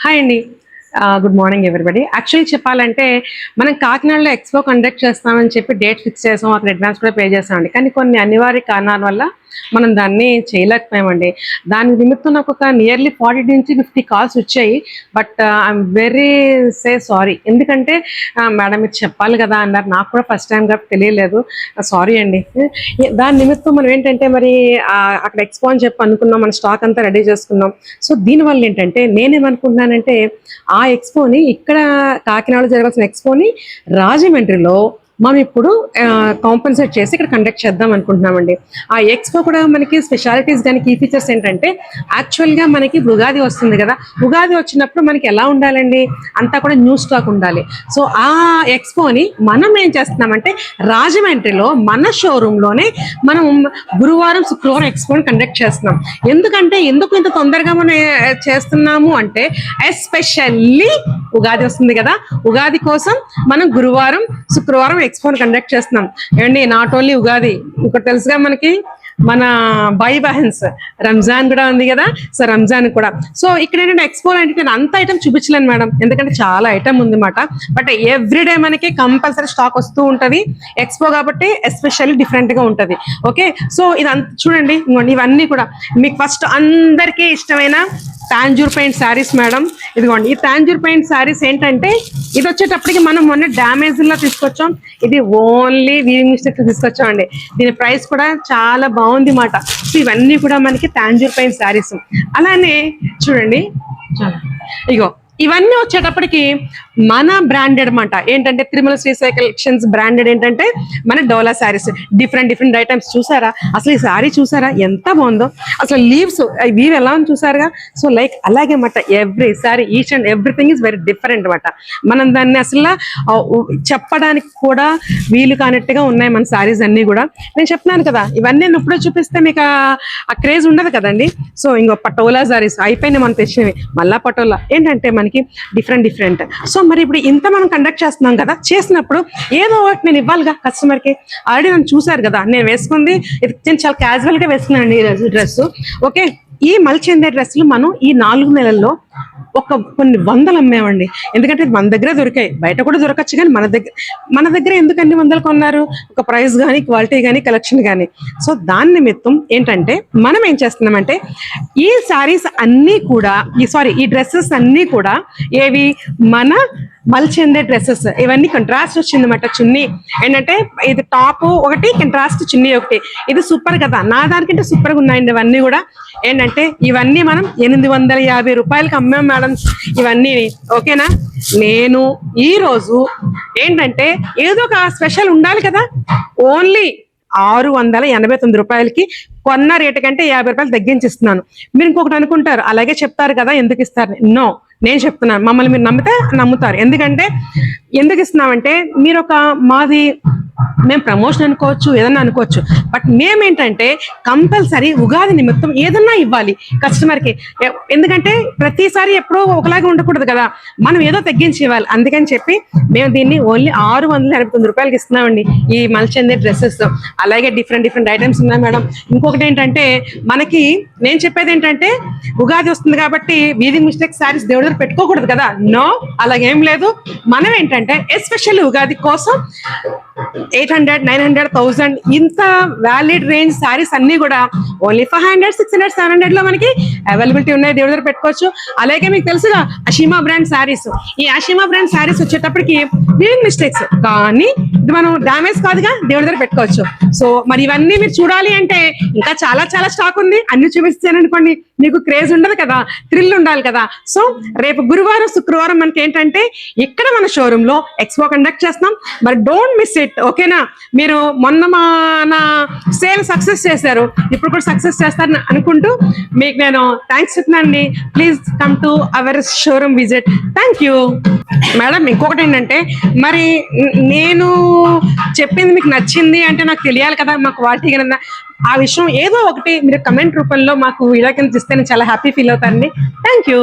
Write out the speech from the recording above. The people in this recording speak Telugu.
హాయ్ అండి. Good morning everybody. యాక్చువల్లీ చెప్పాలంటే మనం కాకినాడలో ఎక్స్పో కండక్ట్ చేస్తామని చెప్పి డేట్ ఫిక్స్ చేసాం, అక్కడ అడ్వాన్స్ కూడా పే చేస్తామండి. కానీ కొన్ని అనివార్య కారణాల వల్ల మనం దాన్ని చేయలేకపోయామండి. దాని నిమిత్తం నాకు ఒక నియర్లీ 40 నుంచి 50 కాల్స్ వచ్చాయి. But I'm very sorry. ఎందుకంటే మేడం మీరు చెప్పాలి కదా అన్నారు. నాకు కూడా ఫస్ట్ టైం కాబట్టి తెలియలేదు. సారీ అండి. దాని నిమిత్తం మనం ఏంటంటే మరి అక్కడ ఎక్స్పో అని చెప్పి అనుకున్నాం, మన స్టాక్ అంతా రెడీ చేసుకున్నాం. సో దీనివల్ల ఏంటంటే నేనేమనుకుంటున్నానంటే ఆ ఎక్స్పోని ఇక్కడ కాకినాడలో జరగాల్సిన ఎక్స్పోని రాజమండ్రిలో మనం ఇప్పుడు కాంపెన్సేట్ చేసి ఇక్కడ కండక్ట్ చేద్దాం అనుకుంటున్నామండి. ఆ ఎక్స్పో కూడా మనకి స్పెషాలిటీస్ కానీ కీ ఫీచర్స్ ఏంటంటే యాక్చువల్గా మనకి ఉగాది వస్తుంది కదా, ఉగాది వచ్చినప్పుడు మనకి ఎలా ఉండాలండి, అంతా కూడా న్యూ స్టాక్ ఉండాలి. సో ఆ ఎక్స్పోని మనం ఏం చేస్తున్నామంటే రాజమండ్రిలో మన షోరూంలోనే మనం గురువారం శుక్రవారం ఎక్స్పోని కండక్ట్ చేస్తున్నాం. ఎందుకు ఇంత తొందరగా మనం చేస్తున్నాము అంటే ఎస్పెషల్లీ ఉగాది వస్తుంది కదా, ఉగాది కోసం మనం గురువారం శుక్రవారం ఎక్స్పోని కండక్ట్ చేస్తున్నాం. ఏమండి, నాట్ ఓన్లీ ఉగాది, ఇంకోటి తెలుసుగా మనకి మన బై బహన్స్ రంజాన్ కూడా ఉంది కదా. సో రంజాన్ కూడా. సో ఇక్కడ ఏంటంటే ఎక్స్పో అంటే నేను అంత ఐటమ్ చూపించలేను మేడం, ఎందుకంటే చాలా ఐటమ్ ఉంది మాట. బట్ ఎవ్రీడే మనకి కంపల్సరీ స్టాక్ వస్తూ ఉంటుంది. ఎక్స్పో కాబట్టి ఎస్పెషల్లీ డిఫరెంట్గా ఉంటుంది. ఓకే, సో ఇదంతా చూడండి, ఇవన్నీ కూడా మీకు ఫస్ట్ అందరికీ ఇష్టమైన తాంజూర్ పెయింట్ శారీస్ మేడం. ఇదిగోండి, ఈ తాంజూర్ పెయింట్ శారీస్ ఏంటంటే ఇది వచ్చేటప్పటికి మనం మొన్న డ్యామేజ్లో తీసుకొచ్చాం. ఇది ఓన్లీ వీవింగ్ మిస్టేక్స్ తీసుకొచ్చామండి. దీని ప్రైస్ కూడా చాలా బాగుంది మాట. సో ఇవన్నీ కూడా మనకి తాంజూర్ పెయింట్ శారీస్. అలానే చూడండి, ఇగో ఇవన్నీ వచ్చేటప్పటికి మన బ్రాండెడ్ మాట. ఏంటంటే తిరుమల శ్రీసాయి కలెక్షన్స్ బ్రాండెడ్ ఏంటంటే మన డోలా శారీస్. డిఫరెంట్ ఐటమ్స్ చూసారా? అసలు ఈ శారీ చూసారా ఎంత బాగుందో? అసలు లీవ్స్ వీవ్ ఎలా ఉంది చూసారుగా? సో లైక్ అలాగే మాట every sari each and everything is very different మాట. మనం దాన్ని అసలు చెప్పడానికి కూడా వీలు కానట్టుగా ఉన్నాయి మన శారీస్ అన్నీ కూడా. నేను చెప్తున్నాను కదా, ఇవన్నీ నేను ఇప్పుడే చూపిస్తే మీకు ఆ క్రేజ్ ఉండదు కదండి. సో ఇంకో పటోలా శారీస్ అయిపోయినాయి మనం తెచ్చినవి. మళ్ళా పటోలా ఏంటంటే మనకి డిఫరెంట్. సో మరి ఇప్పుడు ఇంత మనం కండక్ట్ చేస్తున్నాం కదా, చేసినప్పుడు ఏదో ఒకటి నేను ఇవ్వాలిగా కస్టమర్కి. ఆల్రెడీ నన్ను చూసారు కదా, నేను వేసుకుంది ఇది నేను చాలా క్యాజువల్గా వేసుకున్నాను ఈ డ్రెస్. ఓకే, ఈ మల్చెందే డ్రెస్సులు మనం ఈ 4 నెలల్లో కొన్ని వందలు అమ్మేవండి. ఎందుకంటే మన దగ్గరే దొరికాయి, బయట కూడా దొరకచ్చు. కానీ మన దగ్గర ఎందుకు అన్ని వందలు కొన్నారు? ఒక ప్రైస్ కానీ, క్వాలిటీ కానీ, కలెక్షన్ కానీ. సో దాని నిమిత్తం ఏంటంటే మనం ఏం చేస్తున్నామంటే ఈ శారీస్ అన్నీ కూడా ఈ డ్రెస్సెస్ అన్నీ కూడా ఏవి మన మల్చెందే డ్రెస్సెస్. ఇవన్నీ కంట్రాస్ట్ వచ్చిందన్నమాట. చున్నీ ఏంటంటే ఇది టాప్ ఒకటి, కంట్రాస్ట్ చున్నీ ఒకటి. ఇది సూపర్ కదా, నా దానికంటే సూపర్గా ఉన్నాయండి ఇవన్నీ కూడా. ఏంటంటే ఇవన్నీ మనం 850 రూపాయలకి అమ్మాం మేడం ఇవన్నీ. ఓకేనా, నేను ఈరోజు ఏంటంటే ఏదో ఒక స్పెషల్ ఉండాలి కదా, ఓన్లీ 689 రూపాయలకి కొన్న రేటు కంటే 50 రూపాయలు తగ్గించిస్తున్నాను. మీరు ఇంకొకటి అనుకుంటారు, అలాగే చెప్తారు కదా ఎందుకు ఇస్తారు? నో, నేను చెప్తున్నాను, మమ్మల్ని మీరు నమ్మితే నమ్ముతారు. ఎందుకు ఇస్తున్నామంటే మీరు మేము ప్రమోషన్ అనుకోవచ్చు, ఏదన్నా అనుకోవచ్చు. బట్ మేమేంటంటే కంపల్సరీ ఉగాది నిమిత్తం ఏదన్నా ఇవ్వాలి కస్టమర్కి. ఎందుకంటే ప్రతిసారి ఎప్పుడో ఒకలాగా ఉండకూడదు కదా, మనం ఏదో తగ్గించి ఇవ్వాలి. అందుకని చెప్పి మేము దీన్ని ఓన్లీ 689 రూపాయలకి ఇస్తున్నామండి ఈ మల్చెందే డ్రెస్సెస్. అలాగే డిఫరెంట్ ఐటమ్స్ ఉన్నాయి మేడం. ఇంకొకటి ఏంటంటే మనకి నేను చెప్పేది ఏంటంటే ఉగాది వస్తుంది కాబట్టి వీవింగ్ మిస్టేక్ శారీస్ దేవుడి దగ్గర పెట్టుకోకూడదు కదా. నో, అలాగేం లేదు. మనం ఏంటంటే ఎస్పెషల్లీ ఉగాది కోసం 800, 900, 1000 ఇంత వ్యాలిడ్ రేంజ్ శారీస్ అన్ని కూడా ఓన్లీ 500, 600, 700 లో మనకి అవైలబిలిటీ ఉన్నాయి. దేవుడి దగ్గర పెట్టుకోవచ్చు. అలాగే మీకు తెలుసుగా అషీమా బ్రాండ్ శారీస్. ఈ అషీమా బ్రాండ్ శారీస్ వచ్చేటప్పటికి వీవింగ్ మిస్టేక్స్ కానీ ఇది మనం డ్యామేజ్ కాదుగా, దేవుడి దగ్గర పెట్టుకోవచ్చు. సో మరి ఇవన్నీ మీరు చూడాలి అంటే ఇంకా చాలా స్టాక్ ఉంది. అన్ని చూపిస్తాననుకోండి మీకు క్రేజ్ ఉండదు కదా, థ్రిల్ ఉండాలి కదా. సో రేపు గురువారం శుక్రవారం మనకి ఏంటంటే ఇక్కడ మన షోరూమ్ లో ఎక్స్పో కండక్ట్ చేస్తున్నాం. మరి డోంట్ మిస్ ఇట్. ఓకేనా, మీరు మొన్న మన సేల్ సక్సెస్ చేశారు, ఇప్పుడు కూడా సక్సెస్ చేస్తారని అనుకుంటూ మీకు నేను థ్యాంక్స్ చెప్తున్నానండి. Please come to our showroom visit. Thank you madam. ఇంకొకటి ఏంటంటే మరి నేను చెప్పింది మీకు నచ్చింది అంటే నాకు తెలియాలి కదా, మా క్వాలిటీ కన్నా ఆ విషయం ఏదో ఒకటి మీరు కమెంట్ రూపంలో మాకు వీడియో కింద ఇస్తే నేను చాలా హ్యాపీ ఫీల్ అవుతానండి. Thank you.